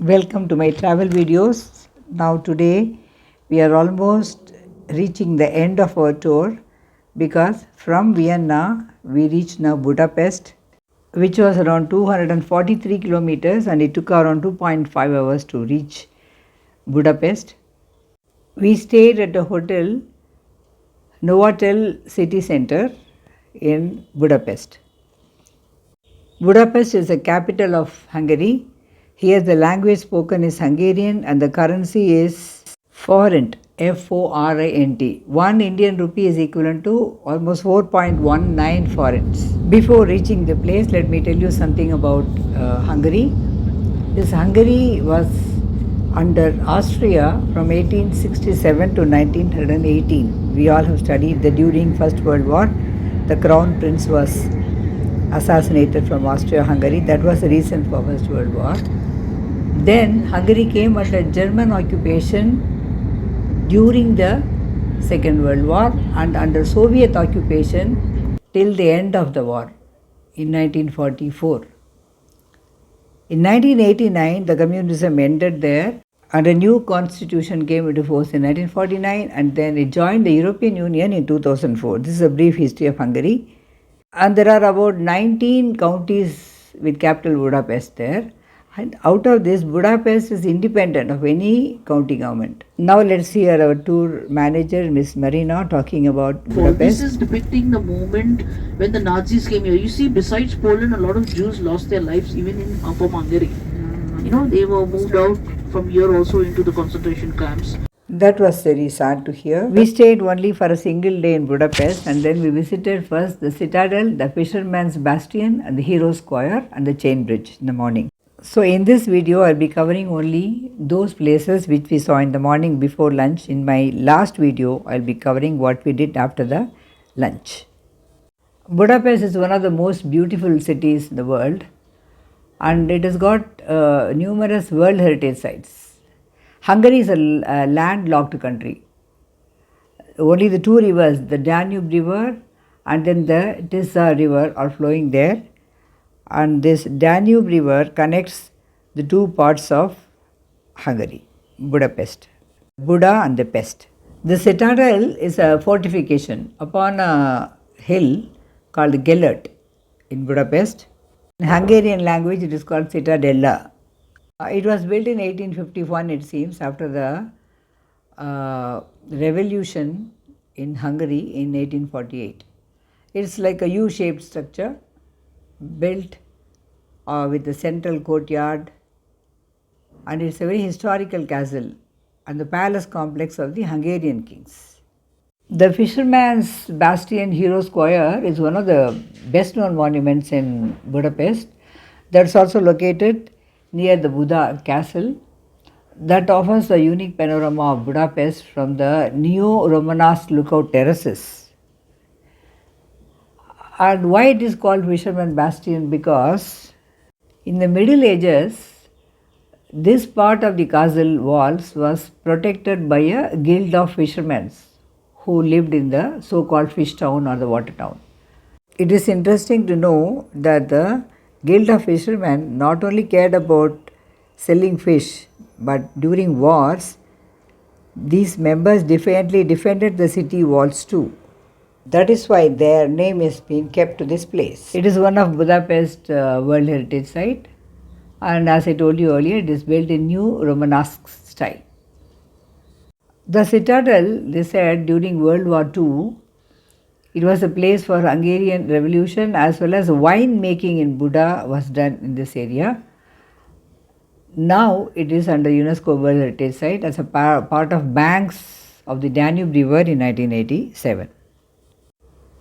Welcome to my travel videos. Now today we are almost reaching the end of our tour because from Vienna we reached now Budapest, which was around 243 kilometers, and it took around 2.5 hours to reach Budapest. We stayed at a hotel Novotel City Center in Budapest. Budapest is the capital of Hungary. Here the language spoken is Hungarian and the currency is forint, F-O-R-I-N-T. 1 Indian rupee is equivalent to almost 4.19 forints. Before reaching the place, let me tell you something about Hungary. This Hungary was under Austria from 1867 to 1918. We all have studied that during First World War, the Crown Prince was assassinated from Austria-Hungary. That was the reason for First World War. Then Hungary came under German occupation during the Second World War and under Soviet occupation till the end of the war in 1944. In 1989, the communism ended there and a new constitution came into force in 1949, and then it joined the European Union in 2004. This is a brief history of Hungary. And there are about 19 counties with capital Budapest there. And out of this, Budapest is independent of any county government. Now let's hear our tour manager, Miss Marina, talking about Budapest. This is depicting the moment when the Nazis came here. You see, besides Poland, a lot of Jews lost their lives even from Hungary. You know, they were moved out from here also into the concentration camps. That was very sad to hear. We stayed only for a single day in Budapest, and then we visited first the Citadel, the Fisherman's Bastion, and the Hero Square and the Chain Bridge in the morning. So in this video, I'll be covering only those places which we saw in the morning before lunch. In my last video, I'll be covering what we did after the lunch. Budapest is one of the most beautiful cities in the world, and it has got numerous World Heritage Sites. Hungary is a landlocked country. Only the two rivers, the Danube River and then the Tisza River, are flowing there. And this Danube River connects the two parts of Hungary, Budapest, Buda and the Pest. The Citadel is a fortification upon a hill called Gellert in Budapest. In Hungarian language, it is called Citadella. It was built in 1851, it seems, after the revolution in Hungary in 1848. It's like a U-shaped structure built with a central courtyard, and it's a very historical castle and the palace complex of the Hungarian kings. The Fisherman's Bastion Hero Square is one of the best known monuments in Budapest. That's also located near the Buda castle that offers a unique panorama of Budapest from the neo-Romanesque lookout terraces. And why it is called Fisherman's Bastion? Because in the Middle Ages, this part of the castle walls was protected by a guild of fishermen who lived in the so-called fish town or the water town. It is interesting to know that the Guild of Fishermen not only cared about selling fish, but during wars, these members defiantly defended the city walls too. That is why their name is being kept to this place. It is one of Budapest World Heritage Site, and as I told you earlier, it is built in new Romanesque style. The Citadel, they said, during World War II, it was a place for Hungarian Revolution, as well as wine making in Buda was done in this area. Now it is under UNESCO World Heritage Site as a part of banks of the Danube River in 1987.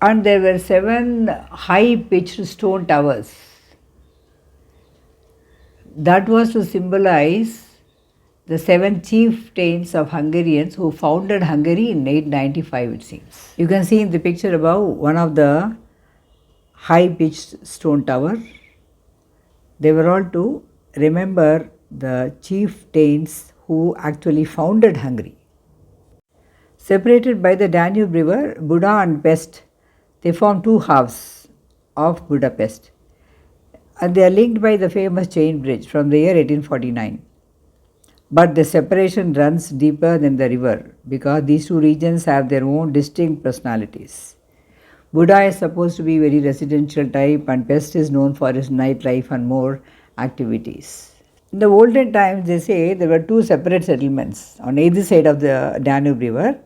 And there were 7 high-pitched stone towers. That was to symbolize the 7 chieftains of Hungarians who founded Hungary in 895, it seems. You can see in the picture above one of the high-pitched stone tower. They were all to remember the chieftains who actually founded Hungary. Separated by the Danube River, Buda and Pest, they form 2 halves of Budapest. And they are linked by the famous chain bridge from the year 1849. But the separation runs deeper than the river because these two regions have their own distinct personalities. Buda is supposed to be very residential type and Pest is known for its nightlife and more activities. In the olden times, they say there were two separate settlements on either side of the Danube River.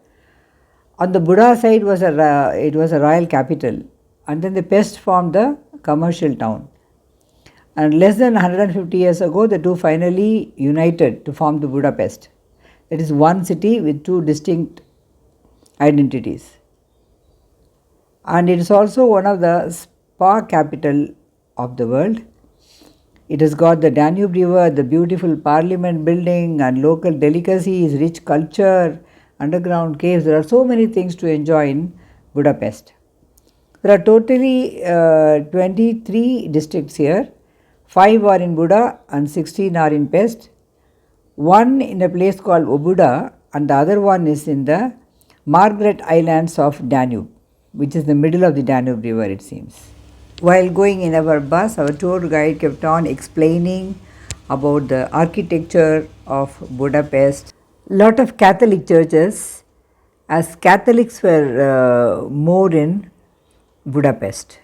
On the Buda side it was a royal capital, and then the Pest formed the commercial town. And less than 150 years ago, the two finally united to form the Budapest. It is one city with two distinct identities. And it is also one of the spa capital of the world. It has got the Danube River, the beautiful parliament building and local delicacies, rich culture, underground caves. There are so many things to enjoy in Budapest. There are totally 23 districts here. 5 are in Buda and 16 are in Pest. One in a place called Obuda and the other one is in the Margaret Islands of Danube, which is the middle of the Danube River, it seems. While going in our bus, our tour guide kept on explaining about the architecture of Budapest. Lot of Catholic churches, as Catholics were more in Budapest.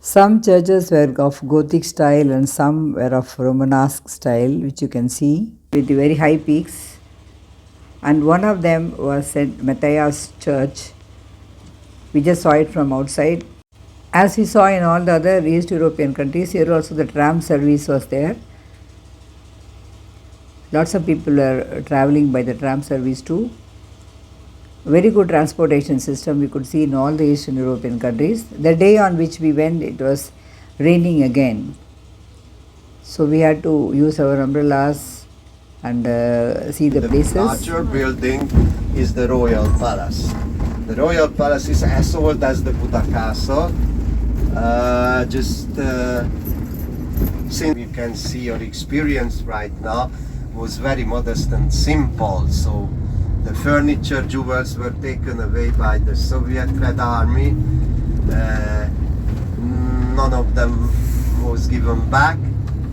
Some churches were of Gothic style and some were of Romanesque style, which you can see with the very high peaks. And one of them was St. Matthias Church. We just saw it from outside. As we saw in all the other East European countries, here also the tram service was there. Lots of people are traveling by the tram service too. Very good transportation system we could see in all the Eastern European countries. The day on which we went, it was raining again. So we had to use our umbrellas and see the places. The larger building is the Royal Palace. The Royal Palace is as old as the Buda Castle. Since you can see or experience right now was very modest and simple. So the furniture, jewels were taken away by the Soviet Red Army. None of them was given back.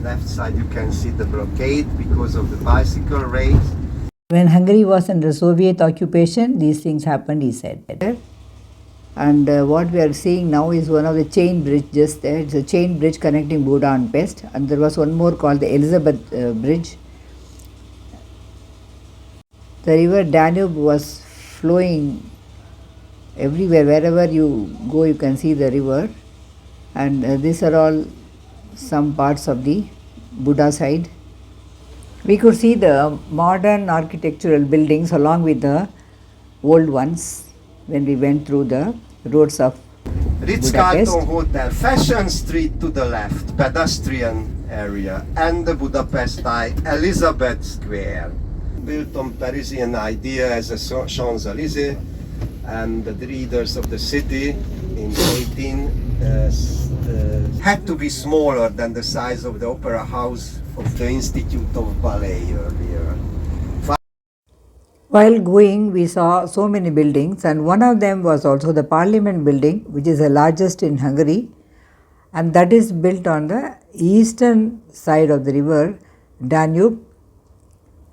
Left side you can see the blockade because of the bicycle race. When Hungary was under Soviet occupation, these things happened, he said. And what we are seeing now is one of the chain bridge just there. It's a chain bridge connecting Buda and Pest. And there was one more called the Elizabeth Bridge. The river Danube was flowing everywhere. Wherever you go, you can see the river. And these are all some parts of the Buda side. We could see the modern architectural buildings along with the old ones when we went through the roads of Budapest. Ritz-Carlton Hotel, Fashion Street to the left, pedestrian area, and the Budapest Elizabeth Square. Built on Parisian idea as a Champs-Élysées, and the leaders of the city in 18 had to be smaller than the size of the opera house of the Institute of Ballet earlier. While going, we saw so many buildings, and one of them was also the Parliament building, which is the largest in Hungary, and that is built on the eastern side of the river Danube,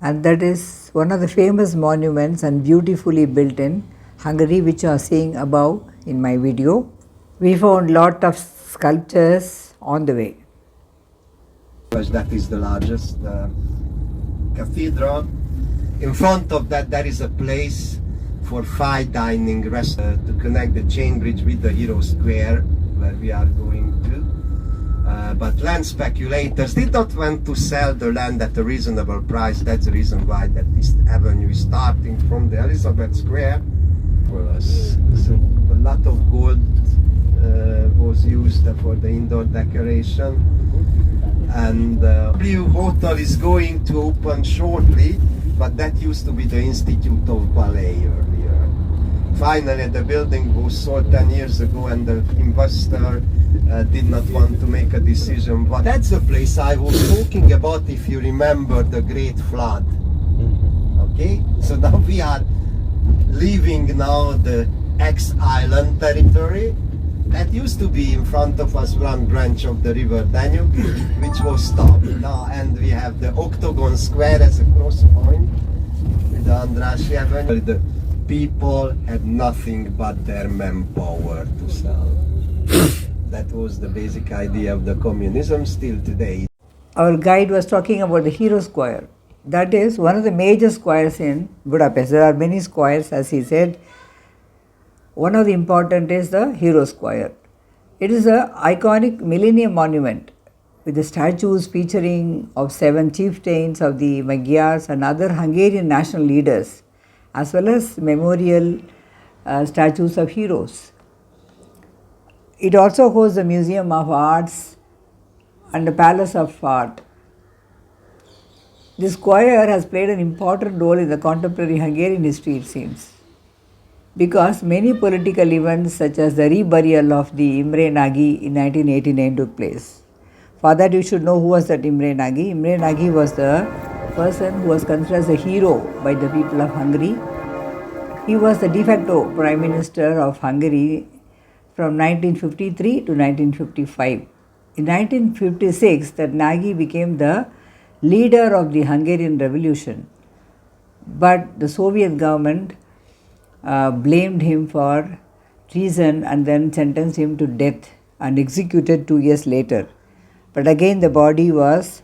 and that is one of the famous monuments and beautifully built in Hungary, which you are seeing above in my video. We found lot of sculptures on the way. That is the largest cathedral. In front of that there is a place for fine dining restaurant to connect the chain bridge with the Hero Square where we are going to. But land speculators did not want to sell the land at a reasonable price. That's the reason why that this avenue is starting from the Elizabeth Square. So a lot of gold was used for the indoor decoration. And W Hotel is going to open shortly, but that used to be the Institute of Ballet earlier. Finally, the building was sold 10 years ago and the investor did not want to make a decision. But that's the place I was talking about, if you remember the Great Flood. Okay, so now we are leaving now the ex-island territory That used to be in front of us one branch of the river Danube, which was stopped now, and we have the octagon square as a cross point with the Andrássy Avenue. The people had nothing but their manpower to sell. That was the basic idea of the communism still today. Our guide was talking about the Hero Square. That is one of the major squares in Budapest. There are many squares, as he said. One of the important is the Hero Square. It is an iconic millennium monument with the statues featuring of 7 chieftains of the Magyars and other Hungarian national leaders, as well as memorial statues of heroes. It also hosts the Museum of Arts and the Palace of Art. This square has played an important role in the contemporary Hungarian history, it seems, because many political events such as the reburial of the Imre Nagy in 1989 took place. For that, you should know who was that Imre Nagy. Imre Nagy was the person who was considered as a hero by the people of Hungary. He was the de facto Prime Minister of Hungary from 1953 to 1955. In 1956, that Nagy became the leader of the Hungarian Revolution, but the Soviet government blamed him for treason and then sentenced him to death and executed 2 years later. But again the body was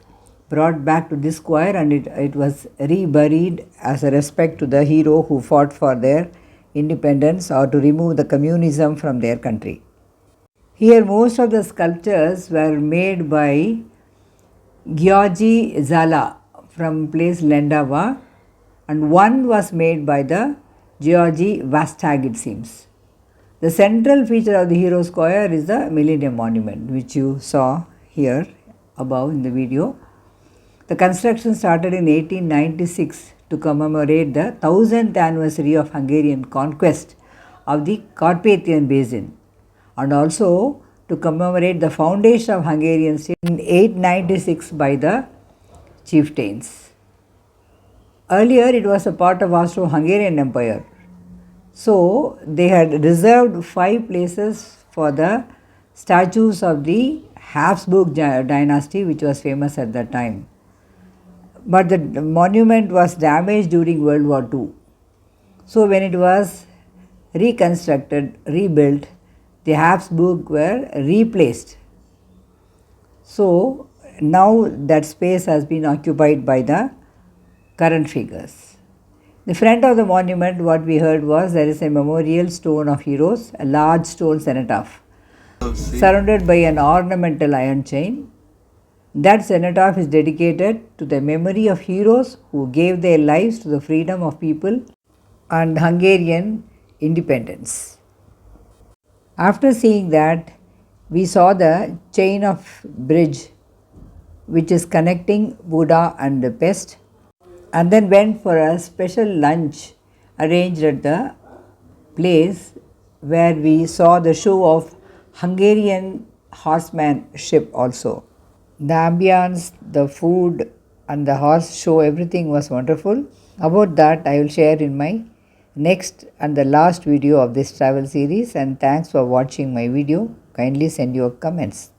brought back to this square and it was reburied as a respect to the hero who fought for their independence or to remove the communism from their country. Here most of the sculptures were made by Georgi Zala from place Lendava, and one was made by the Georgi Vastag, it seems. The central feature of the Hero Square is the Millennium Monument, which you saw here above in the video. The construction started in 1896 to commemorate the 1000th anniversary of Hungarian conquest of the Carpathian Basin, and also to commemorate the foundation of Hungarian state in 896 by the chieftains. Earlier it was a part of Austro-Hungarian Empire. So they had reserved 5 places for the statues of the Habsburg dynasty, which was famous at that time. But the monument was damaged during World War II. So when it was reconstructed, rebuilt, the Habsburg were replaced. So now that space has been occupied by the current figures. The front of the monument, what we heard was there is a memorial stone of heroes, a large stone cenotaph, surrounded by an ornamental iron chain. That cenotaph is dedicated to the memory of heroes who gave their lives to the freedom of people and Hungarian independence. After seeing that, we saw the chain of bridge which is connecting Buda and Pest, and then went for a special lunch arranged at the place where we saw the show of Hungarian horsemanship also. The ambience, the food and the horse show, everything was wonderful. About that I will share in my next and the last video of this travel series, and thanks for watching my video. Kindly send your comments.